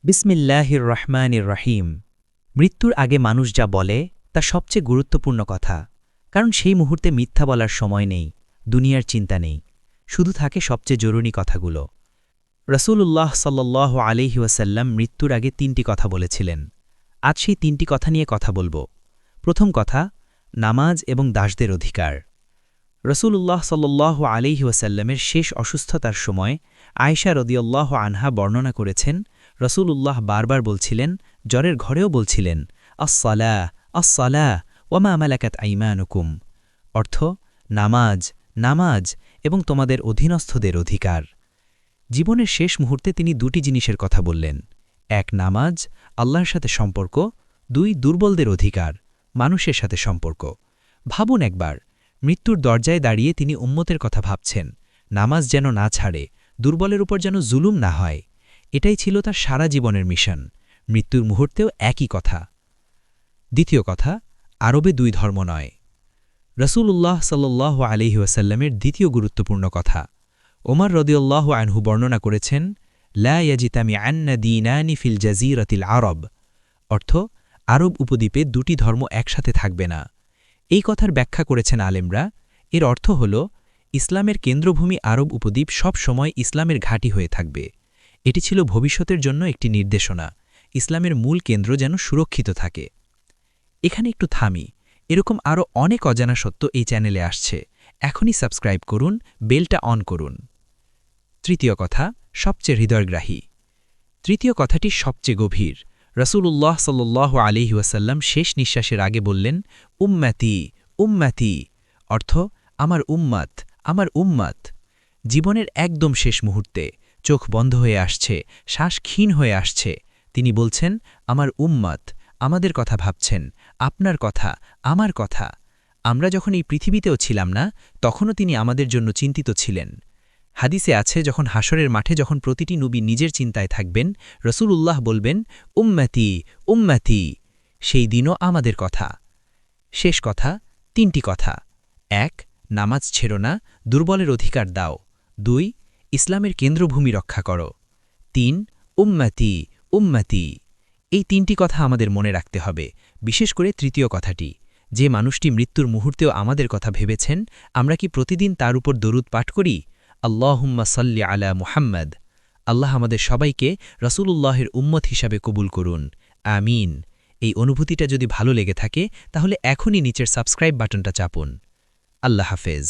বিসমিল্লাহির রহমানির রহিম। মৃত্যুর আগে মানুষ যা বলে তা সবচেয়ে গুরুত্বপূর্ণ কথা, কারণ সেই মুহূর্তে মিথ্যা বলার সময় নেই, দুনিয়ার চিন্তা নেই, শুধু থাকে সবচেয়ে জরুরি কথাগুলো। রসূলুল্লাহ সাল্লাল্লাহু আলাইহি ওয়াসাল্লাম মৃত্যুর আগে ৩টি কথা বলেছিলেন। আজ সেই ৩টি কথা নিয়ে কথা বলবো। প্রথম কথা, নামাজ এবং দাসদের অধিকার। রসূলুল্লাহ সাল্লাল্লাহু আলাইহি ওয়াসাল্লামের শেষ অসুস্থতার সময় আয়েশা রাদিয়াল্লাহু আনহা বর্ণনা করেছেন, রসূলুল্লাহ বারবার বলছিলেন, জ্বরের ঘরেও বলছিলেন, আসসালাহ আসসালাহ ওয়ামা মালাকাত আইমানুকুম, অর্থ নামাজ নামাজ এবং তোমাদের অধীনস্থদের অধিকার। জীবনের শেষ মুহূর্তে তিনি দুটি জিনিসের কথা বললেন, এক নামাজ, আল্লাহর সাথে সম্পর্ক, দুই দুর্বলদের অধিকার, মানুষের সাথে সম্পর্ক। ভাবুন একবার, মৃত্যুর দরজায় দাঁড়িয়ে তিনি উম্মতের কথা ভাবছেন, নামাজ যেন না ছাড়ে, দুর্বলের উপর যেন জুলুম না হয়। এটাই ছিল তার সারা জীবনের মিশন। মৃত্যুর মুহূর্তেও একই কথা। দ্বিতীয় কথা, আরবে দুই ধর্ম নয়। রসূলুল্লাহ সাল্লাল্লাহু আলাইহি ওয়াসাল্লামের দ্বিতীয় গুরুত্বপূর্ণ কথা। ওমর রাদিয়াল্লাহু আনহু বর্ণনা করেছেন, লা ইয়াজতামিআন্না দীনানি ফিল জাযীরাতিল আরব, অর্থ আরব উপদ্বীপে দুটি ধর্ম একসাথে থাকবে না। এই কথার ব্যাখ্যা করেছেন আলেমরা। এর অর্থ হল, ইসলামের কেন্দ্রভূমি আরব উপদ্বীপ সব সময় ইসলামের ঘাঁটি হয়ে থাকবে। এটি ছিল ভবিষ্যতের জন্য একটি নির্দেশনা, ইসলামের মূল কেন্দ্র যেন সুরক্ষিত থাকে। এখানে একটু থামি, এরকম আরও অনেক অজানা সত্য এই চ্যানেলে আসছে। এখনই সাবস্ক্রাইব করুন, বেলটা অন করুন। তৃতীয় কথা, সবচেয়ে হৃদয়গ্রাহী। তৃতীয় কথাটি সবচেয়ে গভীর। রসূলুল্লাহ সাল্লাল্লাহু আলাইহি ওয়াসাল্লাম শেষ নিঃশ্বাসের আগে বললেন, উম্মতি উম্মতি, অর্থ আমার উম্মাত আমার উম্মাত। জীবনের একদম শেষ মুহূর্তে চোখ বন্ধ হয়ে আসছে, শ্বাস ক্ষীণ হয়ে আসছে, তিনি বলছেন, আমার উম্মাত, আমাদের কথা ভাবছেন, আপনার কথা, আমার কথা। আমরা যখন এই পৃথিবীতেও ছিলাম না, তখনও তিনি আমাদের জন্য চিন্তিত ছিলেন। হাদিসে আছে, যখন হাসরের মাঠে যখন প্রতিটি নবী নিজের চিন্তায় থাকবেন, রসূলুল্লাহ বলবেন, উম্মতি উম্মতি, সেই দিনও আমাদের কথা। শেষ কথা, ৩টি কথা। ১. নামাজ ছেড়ো না, দুর্বলের অধিকার দাও। ২. ইসলামের কেন্দ্রভূমি রক্ষা করো। ৩. উম্মতি উম্মতি। এই ৩টি কথা আমাদের মনে রাখতে হবে, বিশেষ করে তৃতীয় কথাটি। যে মানুষটি মৃত্যুর মুহূর্তেও আমাদের কথা ভেবেছেন, আমরা কি প্রতিদিন তার উপর দরুদ পাঠ করি? আল্লাহুম্মা সাল্লি আলা মুহাম্মদ। আল্লাহ আমাদের সবাইকে রসূলুল্লাহের উম্মত হিসাবে কবুল করুন, আমিন। এই অনুভূতিটা যদি ভালো লেগে থাকে, তাহলে এখনই নিচের সাবস্ক্রাইব বাটনটা চাপুন। আল্লাহ হাফেজ।